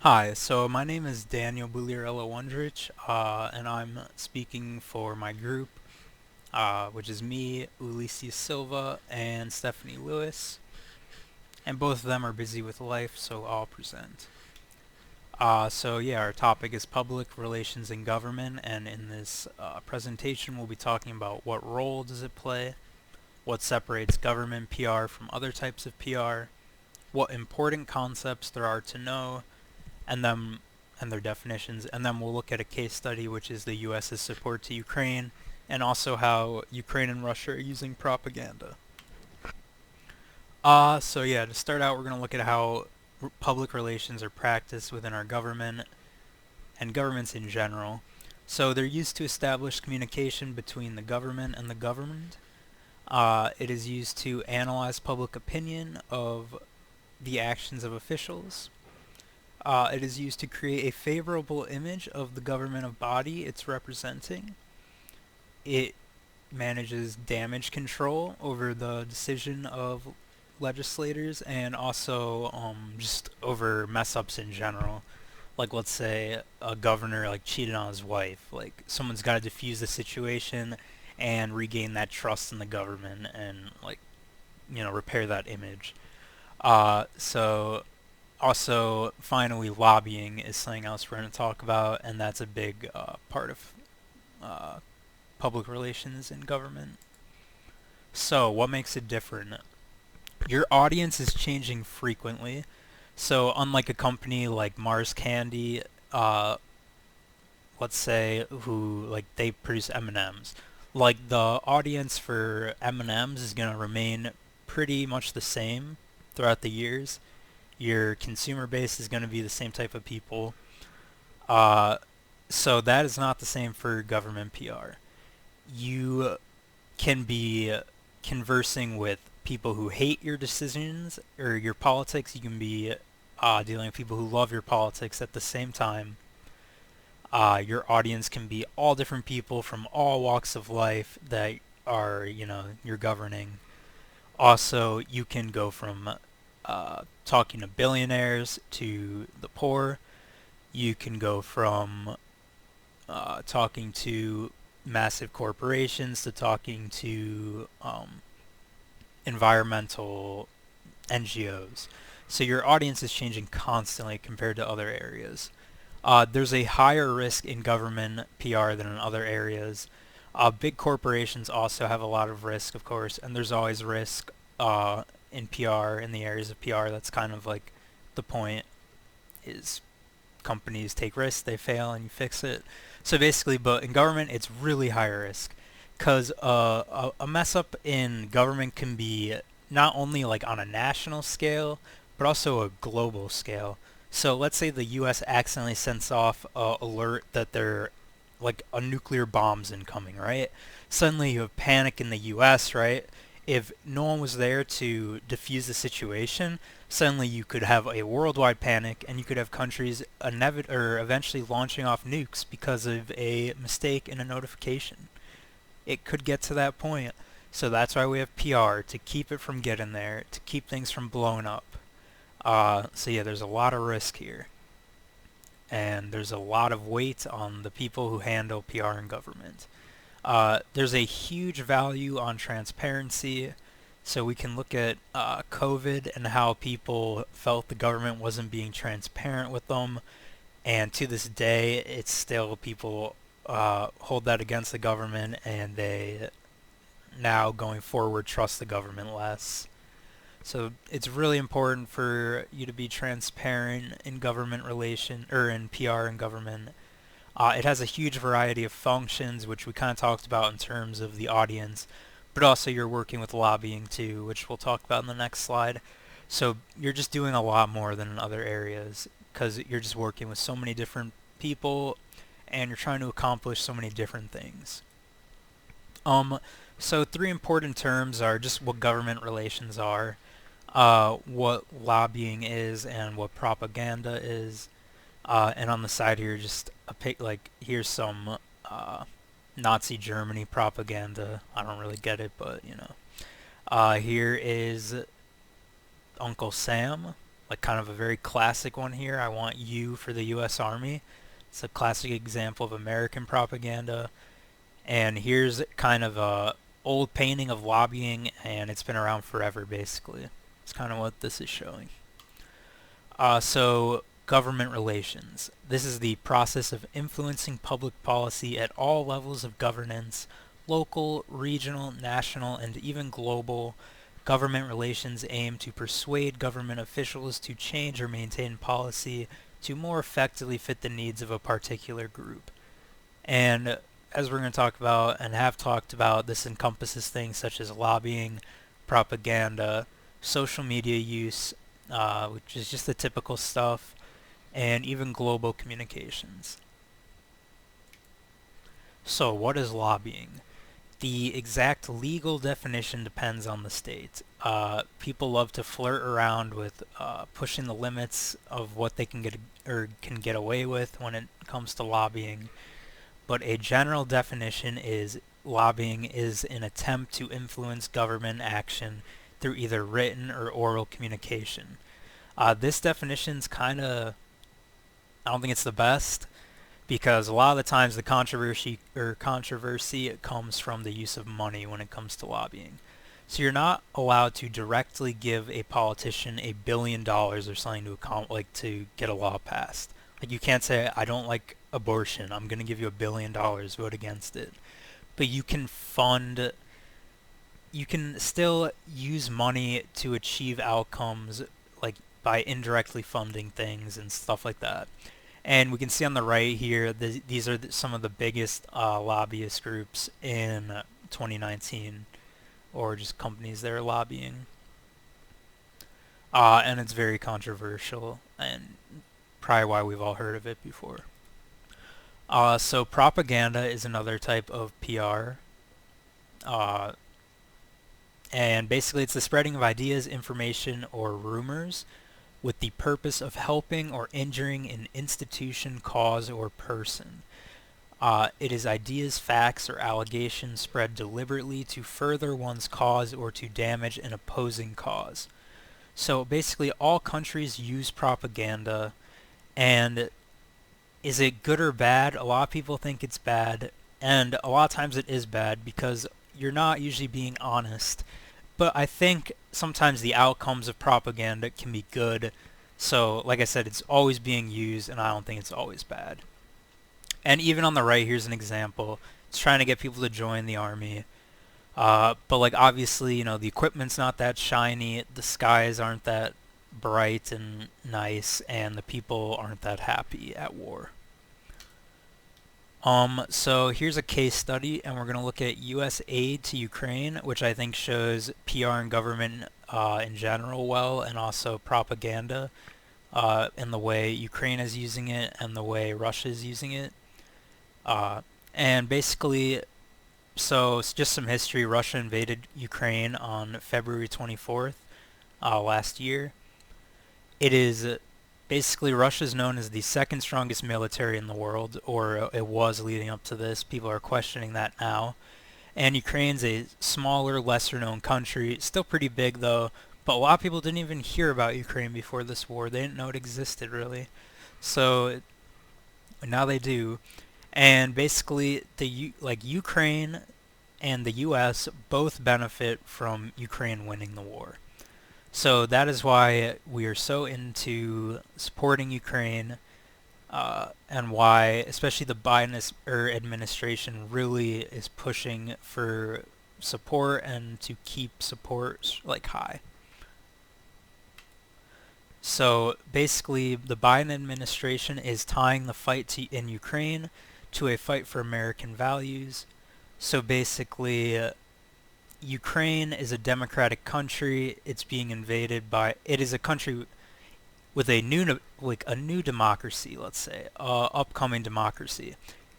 Hi, so my name is Daniel Bulirello Wondrich, and I'm speaking for my group, which is me, Ulises Silva, and Stephanie Lewis, and both of them are busy with life, so I'll present. Our topic is public relations in government, and in this presentation we'll be talking about what role does it play, what separates government PR from other types of PR, what important concepts there are to know, and then and their definitions, and then we'll look at a case study, which is the U.S.'s support to Ukraine, and also how Ukraine and Russia are using propaganda. To start out, we're going to look at how public relations are practiced within our government and governments in general. So they're used to establish communication between the government and the governed. It is used to analyze public opinion of the actions of officials. It is used to create a favorable image of the governmental body it's representing. It manages damage control over the decision of legislators and also just over mess ups in general. Like, let's say a governor cheated on his wife. Like, someone's got to defuse the situation and regain that trust in the government and repair that image. So Also, finally, lobbying is something else we're going to talk about, and that's a big part of uh, public relations in government. So, what makes it different? Your audience is changing frequently. So, unlike a company like Mars Candy, let's say, who they produce M&Ms, like the audience for M&Ms is going to remain pretty much the same throughout the years. Your consumer base is going to be the same type of people. Uh, so that is not the same for government PR. You can be conversing with people who hate your decisions or your politics. You can be dealing with people who love your politics at the same time. Your audience can be all different people from all walks of life that are, you're governing. Also, you can go from talking to billionaires to the poor. You can go from talking to massive corporations to talking to environmental NGOs. So your audience is changing constantly compared to other areas. There's a higher risk in government PR than in other areas. Big corporations also have a lot of risk, of course, and there's always risk in PR, in the areas of PR. That's kind of like the point is companies take risks, they fail, and you fix it. So basically, but in government, it's really high risk because a mess up in government can be not only on a national scale, but also a global scale. So let's say the U.S. accidentally sends off a alert that there a nuclear bomb's incoming, right? Suddenly you have panic in the U.S., right? If no one was there to defuse the situation, suddenly you could have a worldwide panic, and you could have countries eventually launching off nukes because of a mistake in a notification. It could get to that point. So that's why we have PR, to keep it from getting there, to keep things from blowing up. There's a lot of risk here. And there's a lot of weight on the people who handle PR in government. There's a huge value on transparency. So we can look at COVID and how people felt the government wasn't being transparent with them. And to this day, it's still people hold that against the government, and they now going forward trust the government less. So it's really important for you to be transparent in government relation or in PR and government. It has a huge variety of functions, which we kind of talked about in terms of the audience, but also you're working with lobbying too, which we'll talk about in the next slide. So you're just doing a lot more than in other areas because you're just working with so many different people and you're trying to accomplish so many different things. Um, so three important terms are just what government relations are, what lobbying is, and what propaganda is. And on the side here, just here's some Nazi Germany propaganda. I don't really get it, but. Here is Uncle Sam. like kind of a very classic one here. I want you for the U.S. Army. It's a classic example of American propaganda. And here's kind of a old painting of lobbying, and it's been around forever, basically. It's kind of what this is showing. So government relations. This is the process of influencing public policy at all levels of governance, local, regional, national, and even global. Government relations aim to persuade government officials to change or maintain policy to more effectively fit the needs of a particular group. And as we're going to talk about and have talked about, this encompasses things such as lobbying, propaganda, social media use, which is just the typical stuff, and even global communications. So what is lobbying? The exact legal definition depends on the state. People love to flirt around with pushing the limits of what they can get away with when it comes to lobbying. But a general definition is lobbying is an attempt to influence government action through either written or oral communication. This definition's kind of, I don't think it's the best, because a lot of the times the controversy comes from the use of money when it comes to lobbying. So you're not allowed to directly give a politician $1 billion or something to get a law passed. Like you can't say, I don't like abortion, I'm going to give you $1 billion, vote against it. But you can still use money to achieve outcomes, like by indirectly funding things and stuff like that. And we can see on the right here, these are some of the biggest lobbyist groups in 2019, or just companies that are lobbying. And it's very controversial, and probably why we've all heard of it before. So propaganda is another type of PR. And basically it's the spreading of ideas, information, or rumors with the purpose of helping or injuring an institution, cause, or person. It is ideas, facts, or allegations spread deliberately to further one's cause or to damage an opposing cause. So basically all countries use propaganda, and is it good or bad? A lot of people think it's bad, and a lot of times it is bad because you're not usually being honest. But I think sometimes the outcomes of propaganda can be good. So, like I said, it's always being used, and I don't think it's always bad. And even on the right, here's an example. It's trying to get people to join the army. But like obviously, the equipment's not that shiny, the skies aren't that bright and nice, and the people aren't that happy at war. So here's a case study, and we're going to look at U.S. aid to Ukraine, which I think shows PR and government in general well, and also propaganda in the way Ukraine is using it and the way Russia is using it. And basically, so it's just some history. Russia invaded Ukraine on February 24th last year. It is basically, Russia is known as the second strongest military in the world, or it was leading up to this. People are questioning that now. And Ukraine's a smaller, lesser known country, still pretty big though, but a lot of people didn't even hear about Ukraine before this war. They didn't know it existed really. So now they do. And basically Ukraine and the US both benefit from Ukraine winning the war. So that is why we are so into supporting Ukraine, and why especially the Biden administration really is pushing for support and to keep support high. So basically the Biden administration is tying the fight in Ukraine to a fight for American values. So basically Ukraine is a democratic country. It's being invaded by. It is a country with a new democracy, let's say, upcoming democracy,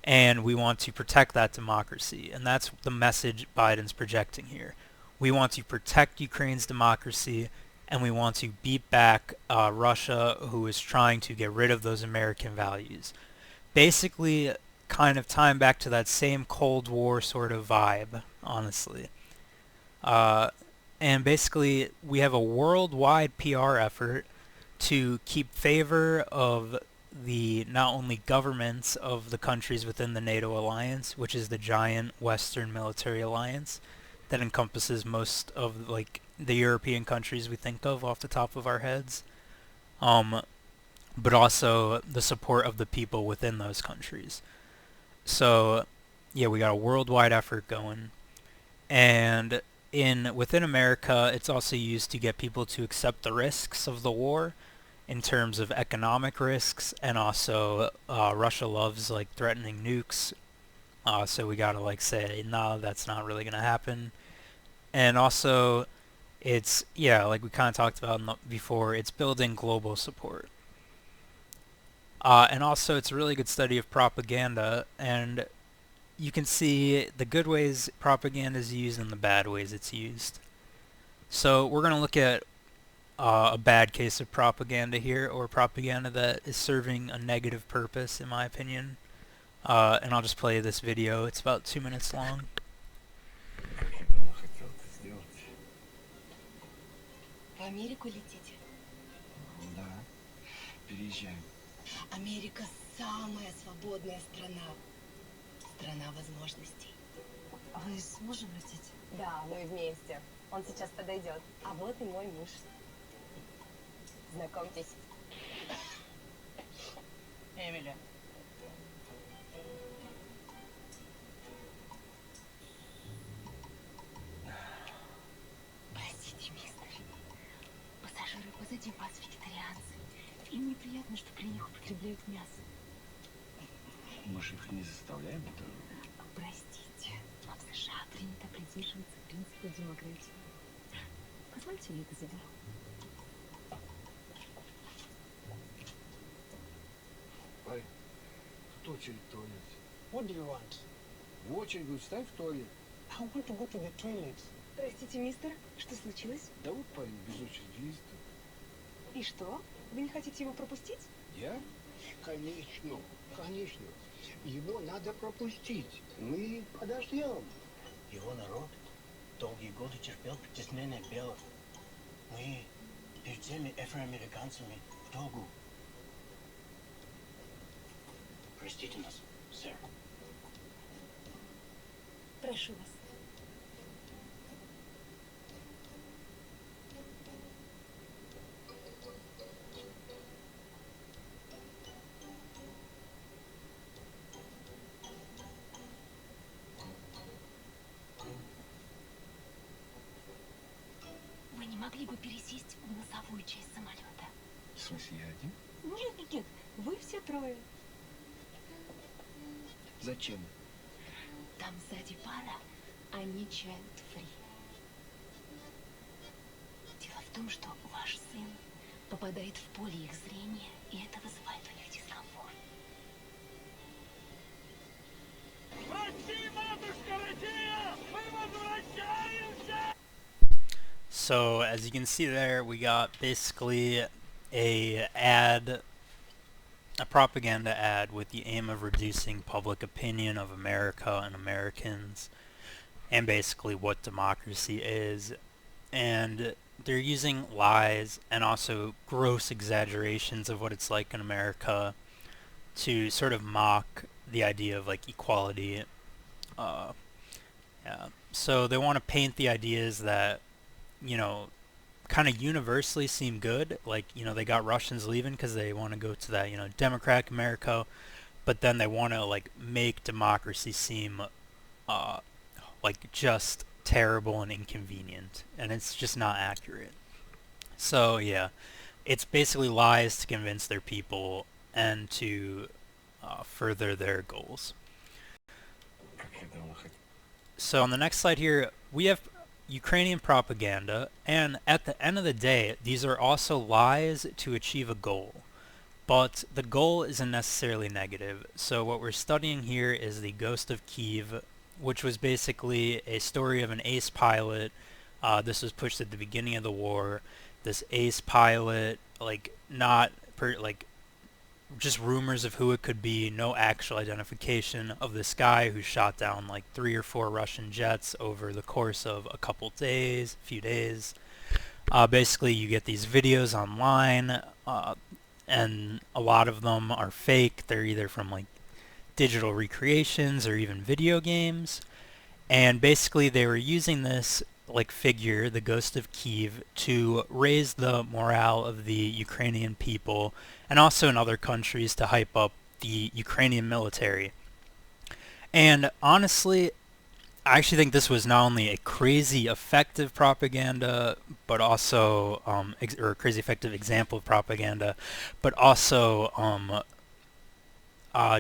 and we want to protect that democracy, and that's the message Biden's projecting here. We want to protect Ukraine's democracy, and we want to beat back Russia, who is trying to get rid of those American values. Basically, kind of tying back to that same Cold War sort of vibe, honestly. And basically, we have a worldwide PR effort to keep favor of the not only governments of the countries within the NATO alliance, which is the giant Western military alliance that encompasses most of like the European countries we think of off the top of our heads, um, but also the support of the people within those countries. So, yeah, we got a worldwide effort going, and in within America, it's also used to get people to accept the risks of the war in terms of economic risks, and also Russia loves like threatening nukes, so we gotta like say no, that's not really gonna happen. And also, it's yeah, like we kind of talked about before, it's building global support. And also, it's a really good study of propaganda, and you can see the good ways propaganda is used and the bad ways it's used. So we're going to look at a bad case of propaganda here, or propaganda that is serving a negative purpose, in my opinion. And I'll just play this video. It's about 2 minutes long. В Америку летите? Да, переезжаем. Америка самая свободная страна. Страна возможностей. А вы с мужем летите? Да, мы вместе. Он сейчас подойдет. А вот и мой муж. Знакомьтесь. Эмили. Простите, мистер. Пассажиры позади вас вегетарианцы. Им неприятно, что при них употребляют мясо. Мы же их не заставляем это. Простите, но в США принято придерживаться принципа демократии. Позвольте я это заберу. Ай, тут очередь в туалет. What do you want? В очередь, говорю, встань в туалет. I want to go to the toilet. Простите, мистер, что случилось? Да вот парень без очереди ездит. И что? Вы не хотите его пропустить? Я? Конечно, конечно. Его надо пропустить. Мы подождем. Его народ долгие годы терпел притеснение белых. Мы перед всеми афроамериканцами в долгу. Простите нас, сэр. Прошу вас. Вы не могли бы пересесть в носовую часть самолета? В смысле, я один? Нет, нет, нет, вы все трое. Зачем? Там сзади пара, они child free. Дело в том, что ваш сын попадает в поле их зрения, и это вызывает у них дискомфорт. Россия, матушка, Россия! Мы возвращаемся! So as you can see there, we got basically a ad, a propaganda ad with the aim of reducing public opinion of America and Americans, and basically what democracy is. And they're using lies and also gross exaggerations of what it's like in America to sort of mock the idea of like equality. Yeah. So they want to paint the ideas that, you know, kind of universally seem good. Like, you know, they got Russians leaving because they want to go to that, you know, democratic America, but then they want to like make democracy seem like just terrible and inconvenient, and it's just not accurate. So yeah, it's basically lies to convince their people and to further their goals. So on the next slide here, we have Ukrainian propaganda, and at the end of the day, these are also lies to achieve a goal. But the goal isn't necessarily negative. So what we're studying here is the Ghost of Kiev, which was basically a story of an ace pilot. This was pushed at the beginning of the war. This ace pilot, like just rumors of who it could be, no actual identification of this guy who shot down like 3 or 4 Russian jets over the course of a few days. Basically, you get these videos online, and a lot of them are fake. They're either from like digital recreations or even video games. And basically, they were using this like figure, the Ghost of Kiev, to raise the morale of the Ukrainian people and also in other countries to hype up the Ukrainian military. And honestly, I actually think this was not only a crazy effective propaganda, but also, or a crazy effective example of propaganda, but also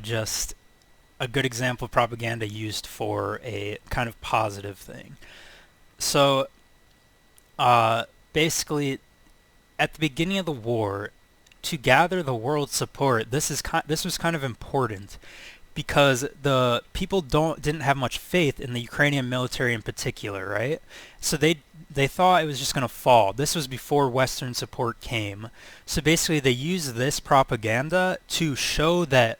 just a good example of propaganda used for a kind of positive thing. So, basically, at the beginning of the war, to gather the world's support, this was kind of important because the people didn't have much faith in the Ukrainian military in particular, right? So they thought it was just going to fall. This was before Western support came. So basically they used this propaganda to show that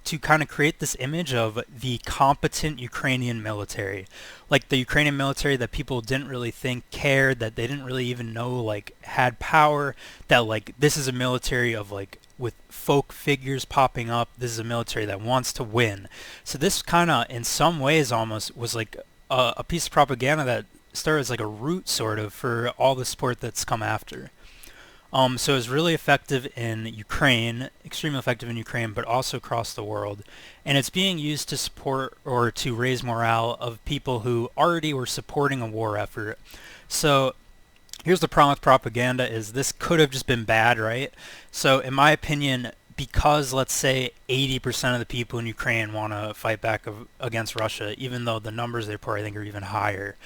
to kind of create this image of the competent Ukrainian military. Like the Ukrainian military that people didn't really think cared, that they didn't really even know like had power, that like this is a military of like with folk figures popping up, this is a military that wants to win. So this kind of in some ways almost was like a piece of propaganda that started as like a root sort of for all the support that's come after. So it was really effective in Ukraine, extremely effective in Ukraine, but also across the world. And it's being used to support or to raise morale of people who already were supporting a war effort. So here's the problem with propaganda is this could have just been bad, right? So in my opinion, because let's say 80% of the people in Ukraine want to fight back against Russia, even though the numbers they report I think are even higher,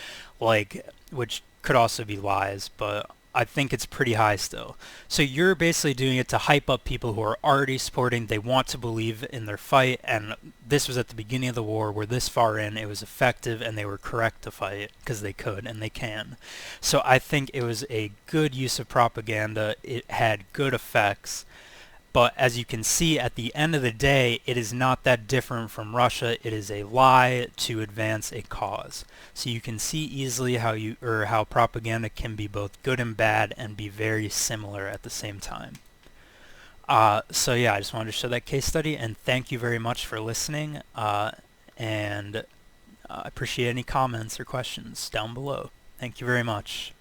like, which could also be lies, but I think it's pretty high still. So you're basically doing it to hype up people who are already supporting, they want to believe in their fight, and this was at the beginning of the war, we're this far in, it was effective, and they were correct to fight, because they could, and they can. So I think it was a good use of propaganda, it had good effects, but as you can see, at the end of the day, it is not that different from Russia. It is a lie to advance a cause. So you can see easily how propaganda can be both good and bad and be very similar at the same time. So yeah, I just wanted to show that case study, and thank you very much for listening. And I appreciate any comments or questions down below. Thank you very much.